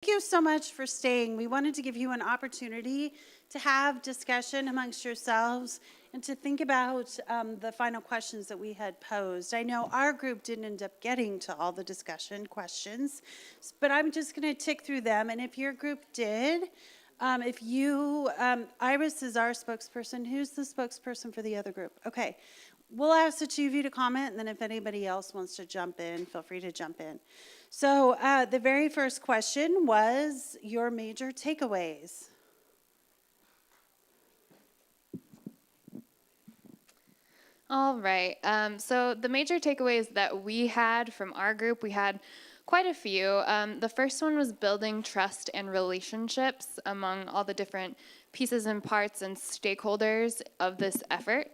Thank you so much for staying. We wanted to give you an opportunity to have discussion amongst yourselves and to think about the final questions that we had posed. I know our group didn't end up getting to all the discussion questions, but I'm just going to tick through them. And if your group did, Iris is our spokesperson. Who's the spokesperson for the other group? Okay. We'll ask the two of you to comment, and then if anybody else wants to jump in, feel free to jump in. So the very first question was your major takeaways. All right. So the major takeaways that we had from our group, we had quite a few. The first one was building trust and relationships among all the different pieces and parts and stakeholders of this effort.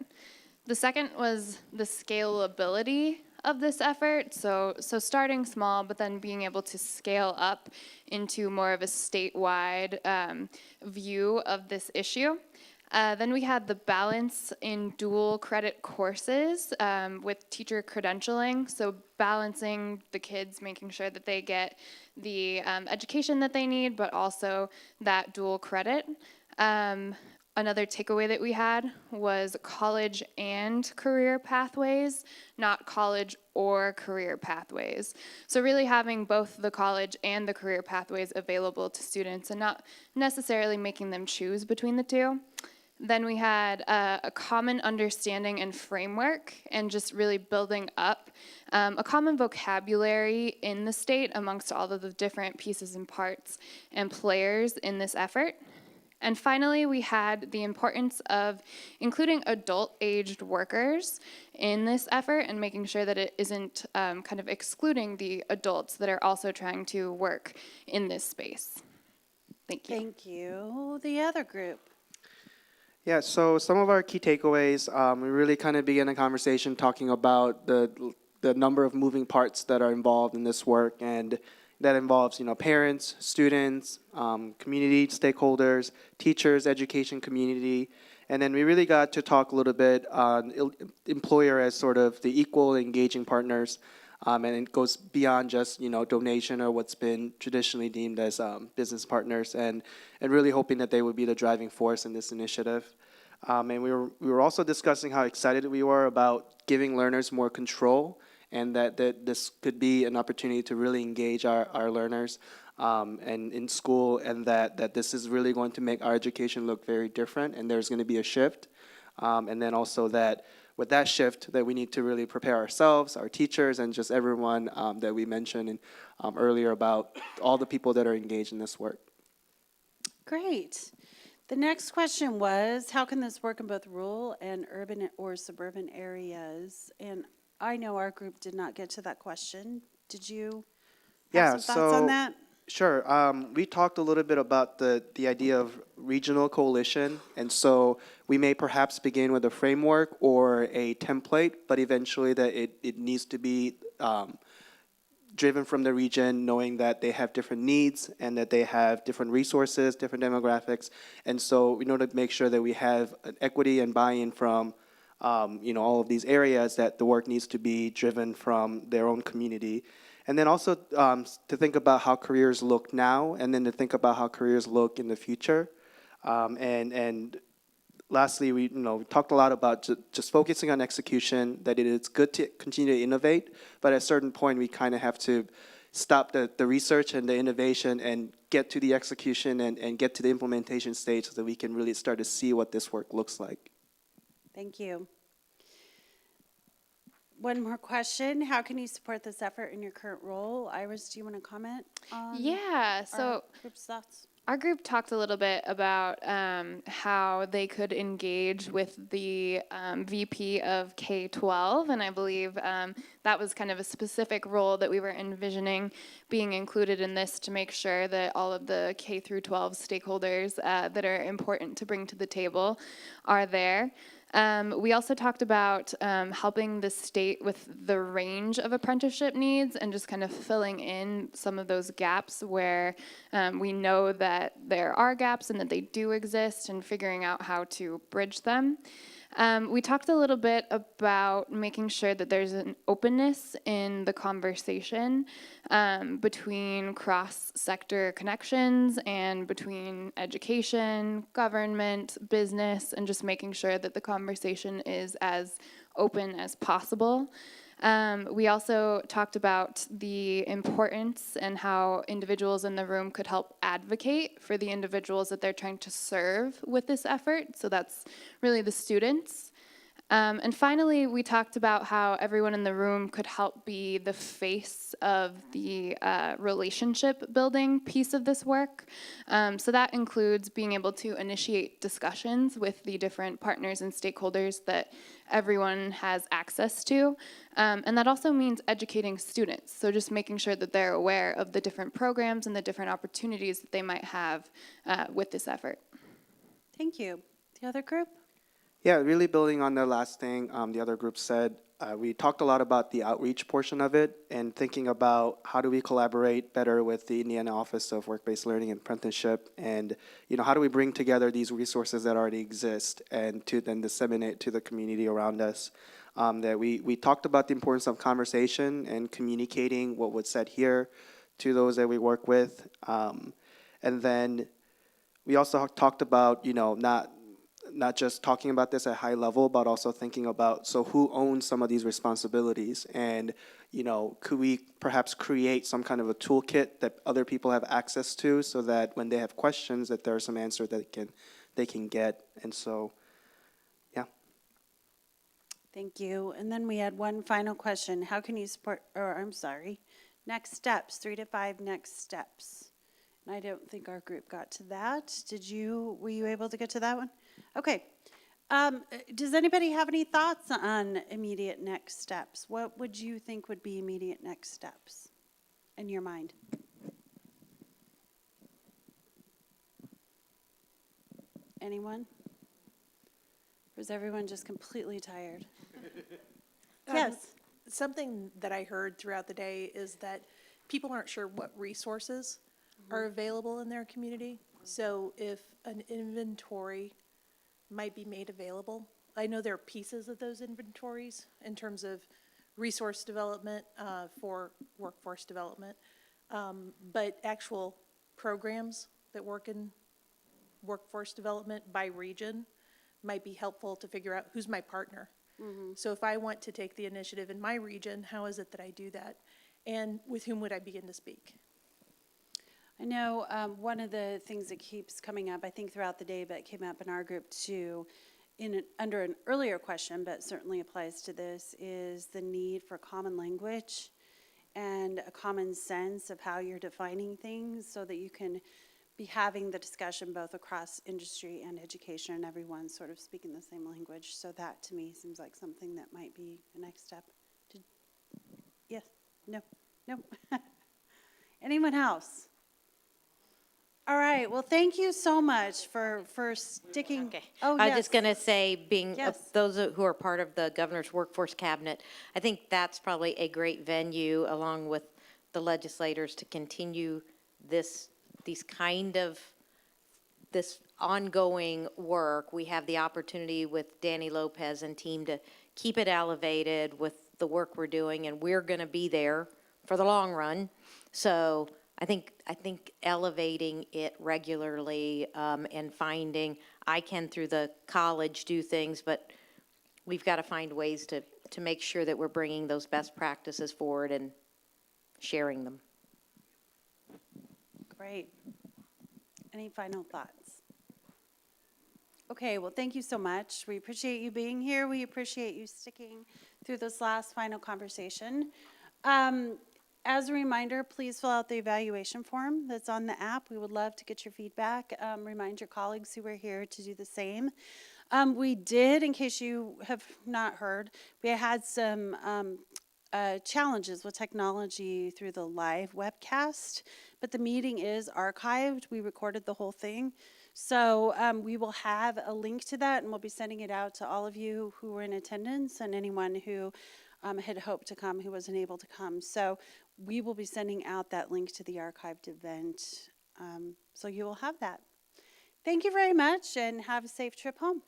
The second was the scalability of this effort, so starting small, but then being able to scale up into more of a statewide view of this issue. Then we had the balance in dual credit courses with teacher credentialing, so balancing the kids, making sure that they get the education that they need, but also that dual credit. Another takeaway that we had was college and career pathways, not college or career pathways. So really having both the college and the career pathways available to students and not necessarily making them choose between the two. Then we had a common understanding and framework and just really building up a common vocabulary in the state amongst all of the different pieces and parts and players in this effort. And finally, we had the importance of including adult-aged workers in this effort and making sure that it isn't kind of excluding the adults that are also trying to work in this space. Thank you. Thank you. The other group. Yeah, so some of our key takeaways, we really kind of began a conversation talking about the number of moving parts that are involved in this work, and that involves, parents, students, community stakeholders, teachers, education community, and then we really got to talk a little bit on employer as sort of the equal engaging partners, and it goes beyond just donation or what's been traditionally deemed as business partners, and really hoping that they would be the driving force in this initiative. And we were also discussing how excited we were about giving learners more control, and that this could be an opportunity to really engage our learners and in school, and that this is really going to make our education look very different, and there's going to be a shift. And then also that with that shift, that we need to really prepare ourselves, our teachers, and just everyone that we mentioned earlier about all the people that are engaged in this work. Great. The next question was, how can this work in both rural and urban or suburban areas? And I know our group did not get to that question. Did you have some thoughts on that? Sure. We talked a little bit about the idea of regional coalition, and so we may perhaps begin with a framework or a template, but eventually that it needs to be driven from the region, knowing that they have different needs and that they have different resources, different demographics, and so we know to make sure that we have an equity and buy-in from all of these areas, that the work needs to be driven from their own community. And then also to think about how careers look now, and then to think about how careers look in the future. And lastly, we talked a lot about just focusing on execution, that it is good to continue to innovate, but at a certain point we kind of have to stop the research and the innovation and get to the execution and get to the implementation stage so that we can really start to see what this work looks like. Thank you. One more question. How can you support this effort in your current role? Iris, do you want to comment on So group's thoughts? our group talked a little bit about how they could engage with the VP of K-12, and I believe that was kind of a specific role that we were envisioning being included in this to make sure that all of the K through 12 stakeholders that are important to bring to the table are there. We also talked about helping the state with the range of apprenticeship needs and just kind of filling in some of those gaps where we know that there are gaps and that they do exist, and figuring out how to bridge them. We talked a little bit about making sure that there's an openness in the conversation between cross-sector connections and between education, government, business, and just making sure that the conversation is as open as possible. We also talked about the importance and how individuals in the room could help advocate for the individuals that they're trying to serve with this effort. So that's really the students. And finally, we talked about how everyone in the room could help be the face of the relationship building piece of this work. So that includes being able to initiate discussions with the different partners and stakeholders that everyone has access to. And that also means educating students. So just making sure that they're aware of the different programs and the different opportunities that they might have with this effort. Thank you. The other group? Yeah, really building on the last thing the other group said, we talked a lot about the outreach portion of it and thinking about how do we collaborate better with the Indiana Office of Work-Based Learning and Apprenticeship, and how do we bring together these resources that already exist and to then disseminate to the community around us. That we talked about the importance of conversation and communicating what was said here to those that we work with, and then we also talked about not just talking about this at high level, but also thinking about, so who owns some of these responsibilities? And, could we perhaps create some kind of a toolkit that other people have access to so that when they have questions, that there are some answers that they can get? And so, yeah. Thank you. And then we had one final question. How can you support, next steps, 3 to 5 next steps. And I don't think our group got to that. Were you able to get to that one? Okay. Does anybody have any thoughts on immediate next steps? What would you think would be immediate next steps in your mind? Anyone? Or is everyone just completely tired? Yes. Something that I heard throughout the day is that people aren't sure what resources are available in their community. So if an inventory might be made available, I know there are pieces of those inventories in terms of resource development for workforce development, but actual programs that work in workforce development by region might be helpful to figure out who's my partner. So if I want to take the initiative in my region, how is it that I do that? And with whom would I begin to speak? I know one of the things that keeps coming up, I think throughout the day, but came up in our group too, under an earlier question, but certainly applies to this, is the need for common language and a common sense of how you're defining things so that you can be having the discussion both across industry and education and everyone sort of speaking the same language. So that to me seems like something that might be a next step. Yes? No? No? Anyone else? All right, well, thank you so much for sticking. Okay. Oh, I was yes. just going to say, Yes. those who are part of the governor's workforce cabinet, I think that's probably a great venue, along with the legislators, to continue this ongoing work. We have the opportunity with Danny Lopez and team to keep it elevated with the work we're doing, and we're going to be there for the long run. So I think elevating it regularly and finding, I can through the college do things, but we've got to find ways to make sure that we're bringing those best practices forward and sharing them. Great. Any final thoughts? Okay, well, thank you so much. We appreciate you being here. We appreciate you sticking through this last final conversation. As a reminder, please fill out the evaluation form that's on the app. We would love to get your feedback. Remind your colleagues who are here to do the same. We did, in case you have not heard, we had some challenges with technology through the live webcast, but the meeting is archived. We recorded the whole thing. So we will have a link to that, and we'll be sending it out to all of you who were in attendance and anyone who had hoped to come who wasn't able to come. So we will be sending out that link to the archived event. So you will have that. Thank you very much, and have a safe trip home.